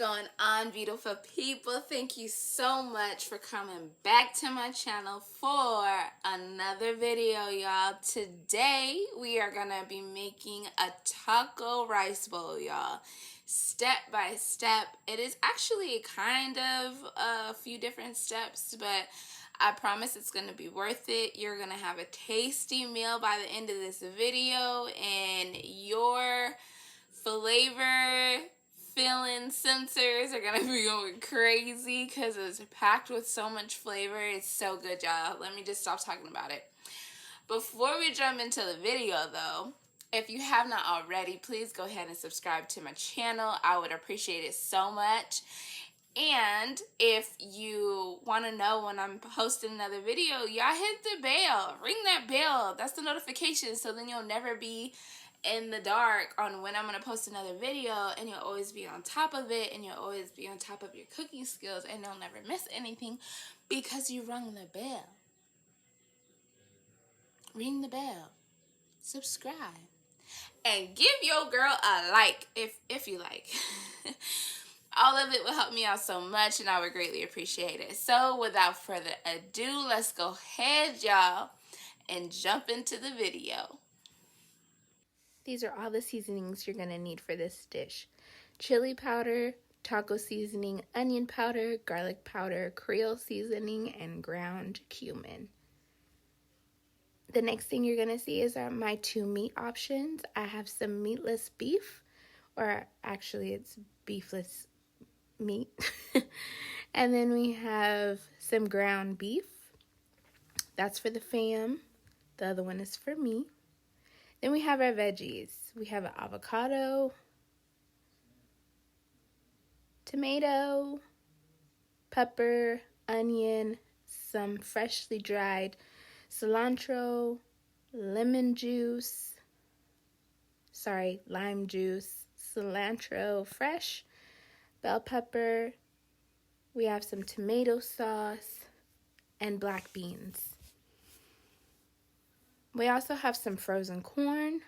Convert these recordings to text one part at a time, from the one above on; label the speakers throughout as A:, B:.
A: going on, beautiful people? Thank you so much for coming back to my channel for another video, y'all. Today we are gonna be making a taco rice bowl, y'all, step by step. It is actually kind of a few different steps, but I promise it's gonna be worth it. You're gonna have a tasty meal by the end of this video, and your flavor feeling sensors are gonna be going crazy because it's packed with so much flavor. It's so good, y'all. Let me just stop talking about it. Before we jump into the video though, if you have not already, please go ahead and subscribe to my channel. I would appreciate it so much. And if you want to know when I'm posting another video, y'all hit the bell. Ring that bell. That's the notification, so then you'll never be in the dark on when I'm going to post another video, and you'll always be on top of it, and you'll always be on top of your cooking skills, and you'll never miss anything because you rung the bell. Ring the bell. Subscribe. And give your girl a like if you like. All of it will help me out so much, and I would greatly appreciate it. So without further ado, let's go ahead, y'all, and jump into the video. These are all the seasonings you're going to need for this dish: chili powder, taco seasoning, onion powder, garlic powder, Creole seasoning, and ground cumin. The next thing you're going to see is my two meat options. I have some meatless beef, or actually it's beefless meat. And then we have some ground beef. That's for the fam. The other one is for me. Then we have our veggies. We have an avocado, tomato, pepper, onion, some freshly dried cilantro, lime juice, cilantro fresh, bell pepper. We have some tomato sauce and black beans. We also have some frozen corn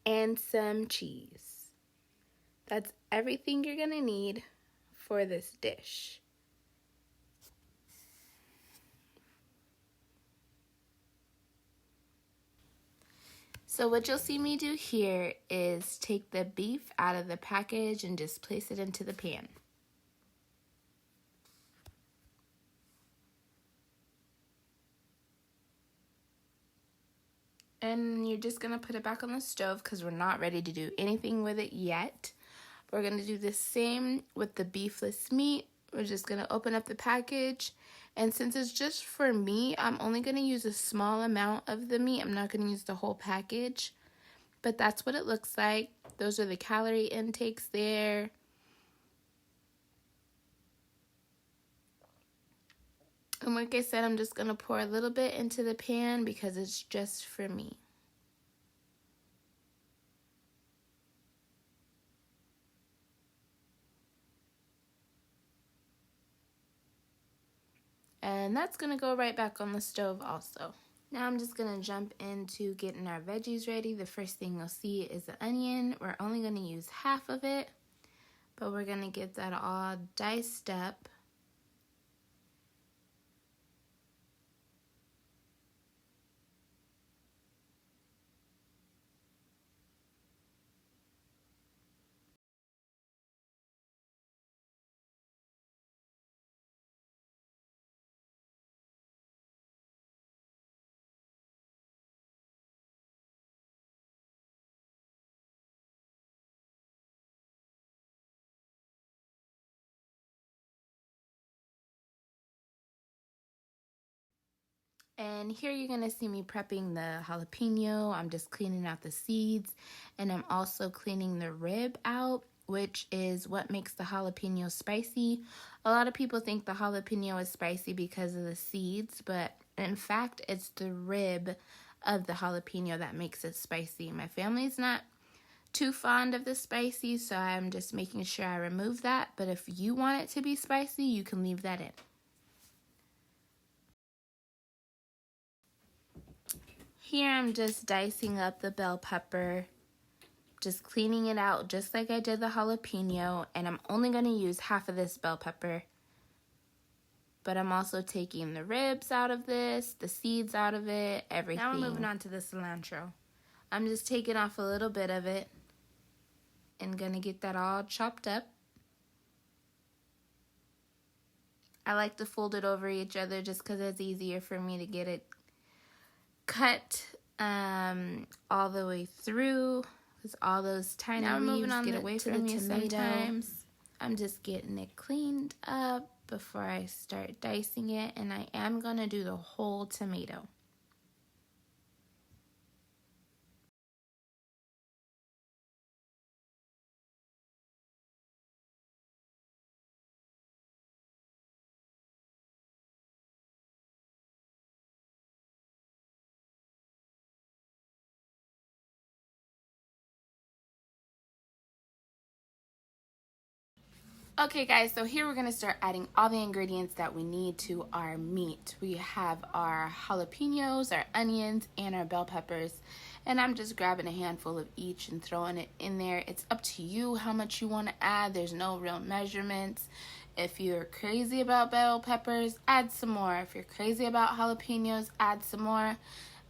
A: and some cheese. That's everything you're gonna need for this dish. So what you'll see me do here is take the beef out of the package and just place it into the pan. And you're just gonna put it back on the stove because we're not ready to do anything with it yet. We're gonna do the same with the beefless meat. We're just gonna open up the package, and since it's just for me, I'm only gonna use a small amount of the meat. I'm not gonna use the whole package, but that's what it looks like. Those are the calorie intakes there. And like I said, I'm just gonna pour a little bit into the pan because it's just for me. And that's gonna go right back on the stove also. Now I'm just gonna jump into getting our veggies ready. The first thing you'll see is the onion. We're only gonna use half of it, but we're gonna get that all diced up. And here you're going to see me prepping the jalapeno. I'm just cleaning out the seeds, and I'm also cleaning the rib out, which is what makes the jalapeno spicy. A lot of people think the jalapeno is spicy because of the seeds, but in fact, it's the rib of the jalapeno that makes it spicy. My family's not too fond of the spicy, so I'm just making sure I remove that. But if you want it to be spicy, you can leave that in. Here I'm just dicing up the bell pepper Just cleaning it out just like I did the jalapeno, and I'm only going to use half of this bell pepper. But I'm also taking the ribs out of this, the seeds out of it, everything. Now we're moving on to the cilantro. I'm just taking off a little bit of it and going to get that all chopped up. I like to fold it over each other just because it's easier for me to get it cut all the way through. Because all those tiny leaves get away from you sometimes. I'm just getting it cleaned up before I start dicing it, and I am going to do the whole tomato. Okay guys, so here we're going to start adding all the ingredients that we need to our meat. We have our jalapenos, our onions, and our bell peppers. And I'm just grabbing a handful of each and throwing it in there. It's up to you how much you want to add. There's no real measurements. If you're crazy about bell peppers, add some more. If you're crazy about jalapenos, add some more.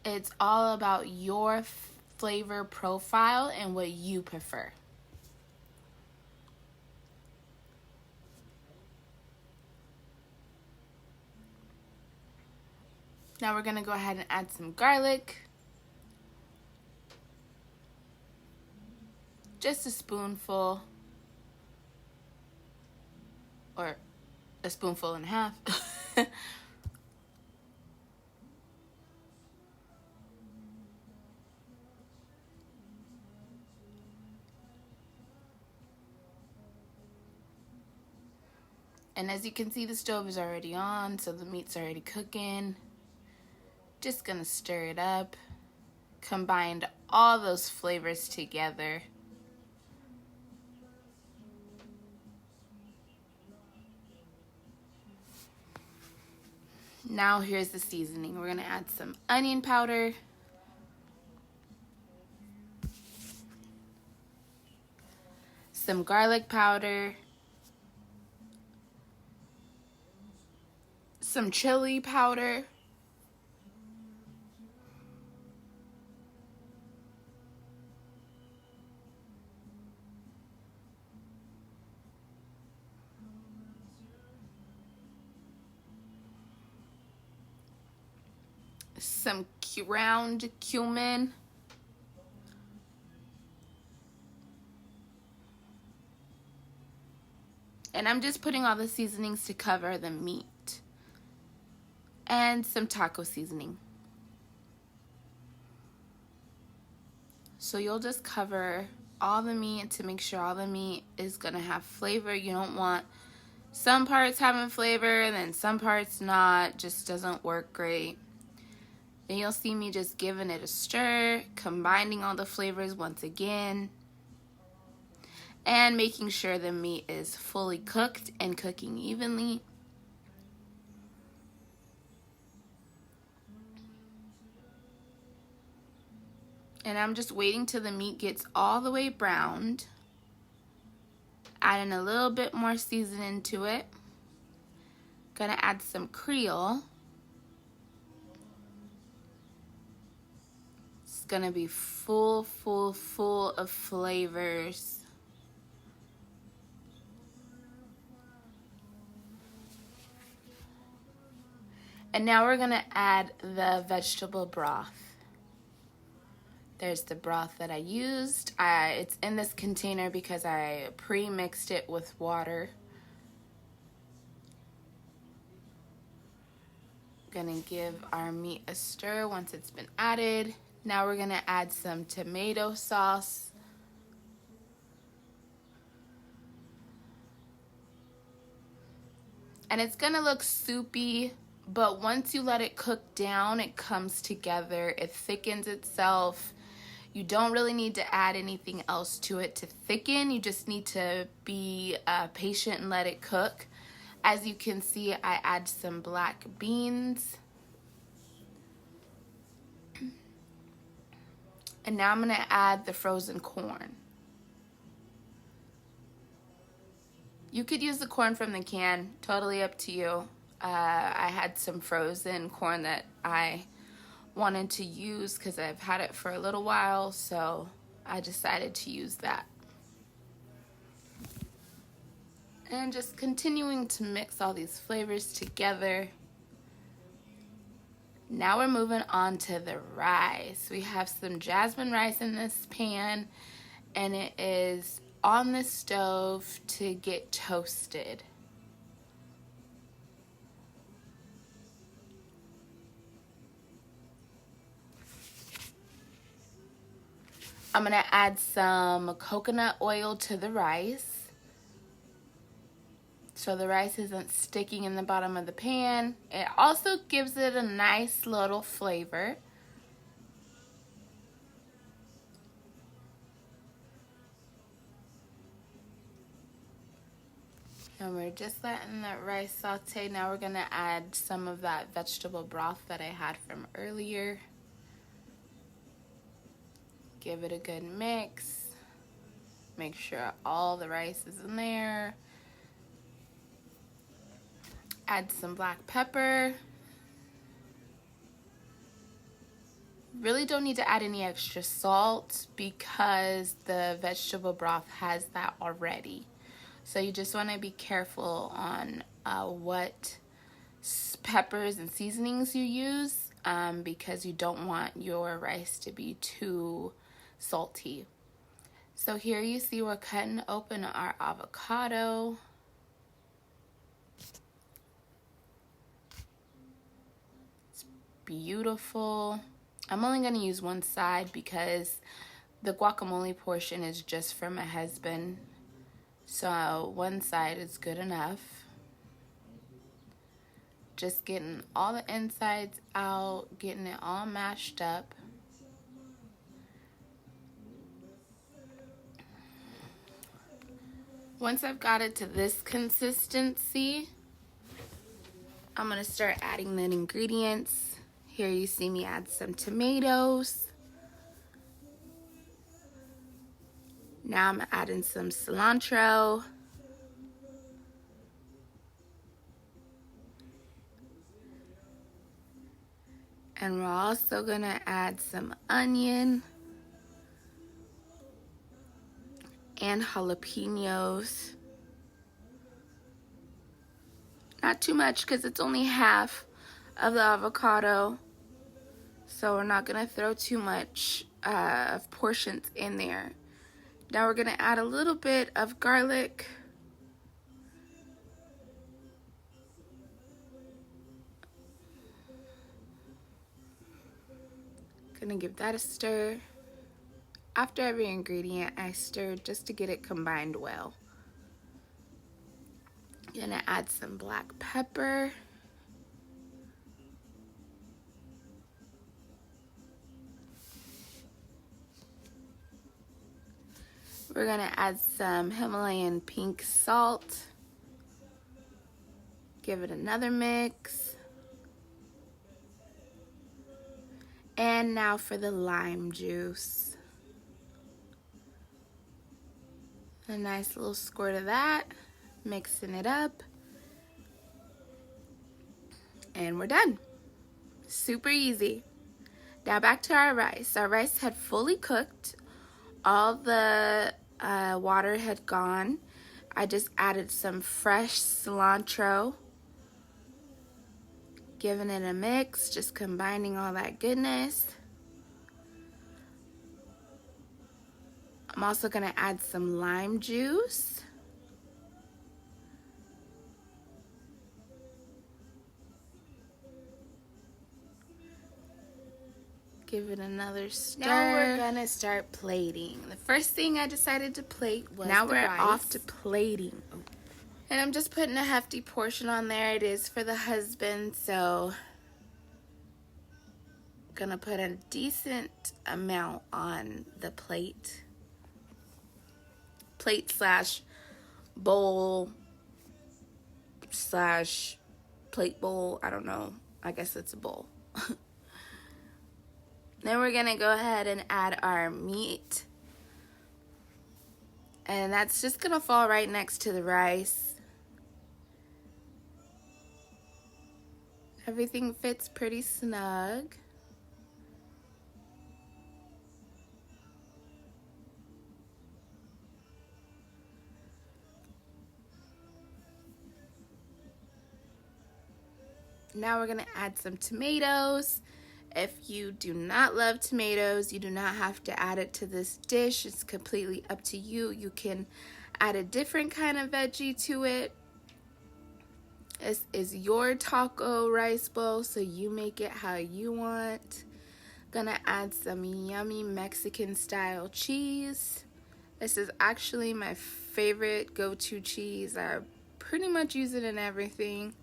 A: It's all about your flavor profile and what you prefer. Now we're going to go ahead and add some garlic. Just a spoonful. Or a spoonful and a half. And as you can see, the stove is already on, so the meat's already cooking. Just gonna stir it up. Combined all those flavors together. Now here's the seasoning. We're gonna add some onion powder. Some garlic powder. Some chili powder. Some ground cumin. And I'm just putting all the seasonings to cover the meat. And some taco seasoning. So you'll just cover all the meat to make sure all the meat is gonna have flavor. You don't want some parts having flavor and then some parts not. Just doesn't work great. Then you'll see me just giving it a stir, combining all the flavors once again, and making sure the meat is fully cooked and cooking evenly. And I'm just waiting till the meat gets all the way browned. Adding a little bit more seasoning to it. Gonna add some Creole. It's gonna be full of flavors. And now we're gonna add the vegetable broth. There's the broth that I used. It's in this container because I pre-mixed it with water. Gonna give our meat a stir once it's been added. Now we're gonna add some tomato sauce. And it's gonna look soupy, but once you let it cook down, it comes together, it thickens itself. You don't really need to add anything else to it to thicken. You just need to be patient and let it cook. As you can see, I add some black beans. And now I'm gonna add the frozen corn. You could use the corn from the can, totally up to you. I had some frozen corn that I wanted to use because I've had it for a little while, so I decided to use that. And just continuing to mix all these flavors together. Now we're moving on to the rice. We have some jasmine rice in this pan, and it is on the stove to get toasted. I'm going to add some coconut oil to the rice so the rice isn't sticking in the bottom of the pan. It also gives it a nice little flavor. And we're just letting that rice saute. Now we're going to add some of that vegetable broth that I had from earlier. Give it a good mix. Make sure all the rice is in there. Add some black pepper. Really don't need to add any extra salt because the vegetable broth has that already. So you just want to be careful on what peppers and seasonings you use because you don't want your rice to be too salty. So here you see we're cutting open our avocado. It's beautiful. I'm only going to use one side because the guacamole portion is just for my husband. So one side is good enough. Just getting all the insides out, getting it all mashed up. Once I've got it to this consistency, I'm going to start adding the ingredients. Here you see me add some tomatoes. Now I'm adding some cilantro. And we're also going to add some onion and jalapenos. Not too much because it's only half of the avocado. So we're not going to throw too much portions in there. Now we're going to add a little bit of garlic. Gonna give that a stir. After every ingredient, I stir just to get it combined well. Gonna add some black pepper. We're gonna add some Himalayan pink salt. Give it another mix. And now for the lime juice. A nice little squirt of that. Mixing it up. And we're done. Super easy. Now back to our rice. Our rice had fully cooked. All the water had gone. I just added some fresh cilantro. Giving it a mix, just combining all that goodness. I'm also going to add some lime juice. Give it another stir. Now we're going to start plating. The first thing I decided to plate was the rice. Now we're off to plating. And I'm just putting a hefty portion on there. It is for the husband, so I'm gonna put a decent amount on the plate. Plate slash bowl slash plate bowl. I don't know. I guess it's a bowl. Then we're gonna go ahead and add our meat. And that's just gonna fall right next to the rice. Everything fits pretty snug. Now we're gonna add some tomatoes. If you do not love tomatoes, you do not have to add it to this dish. It's completely up to you. You can add a different kind of veggie to it. This is your taco rice bowl, so you make it how you want. Gonna add some yummy Mexican style cheese. This is actually my favorite go-to cheese. I pretty much use it in everything.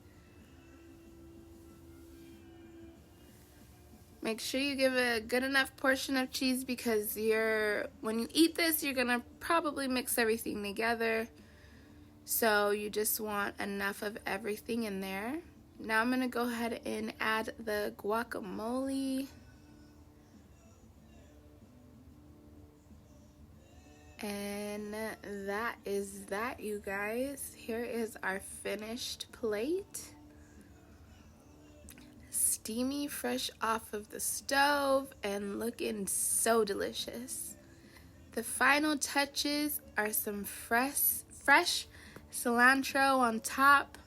A: Make sure you give a good enough portion of cheese because when you eat this, you're gonna probably mix everything together. So you just want enough of everything in there. Now I'm gonna go ahead and add the guacamole. And that is that, you guys. Here is our finished plate. Steamy, fresh off of the stove and looking so delicious. The final touches are some fresh cilantro on top.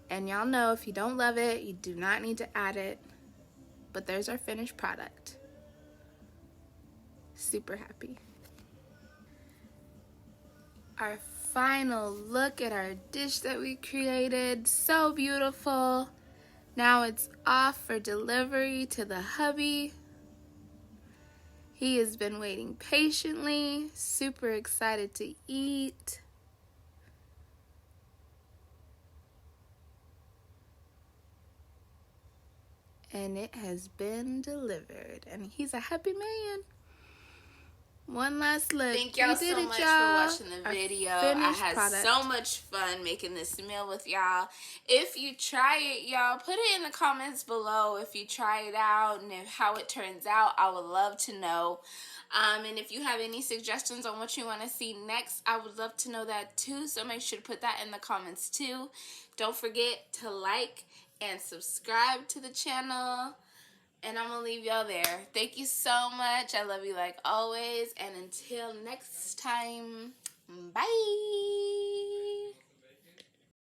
A: And y'all know if you don't love it, you do not need to add it. But there's our finished product. Super happy. Our final look at our dish that we created. So beautiful. Now it's off for delivery to the hubby. He has been waiting patiently, super excited to eat. And it has been delivered. And he's a happy man. One last look.
B: Thank y'all so much for watching the video. I had
A: product.
B: so much fun making this meal with y'all. If you try it, y'all, put it in the comments below if you try it out and how it turns out. I would love to know. And if you have any suggestions on what you want to see next, I would love to know that too. So make sure to put that in the comments too. Don't forget to like and subscribe to the channel. And I'm going to leave y'all there. Thank you so much. I love you like always. And until next time, bye.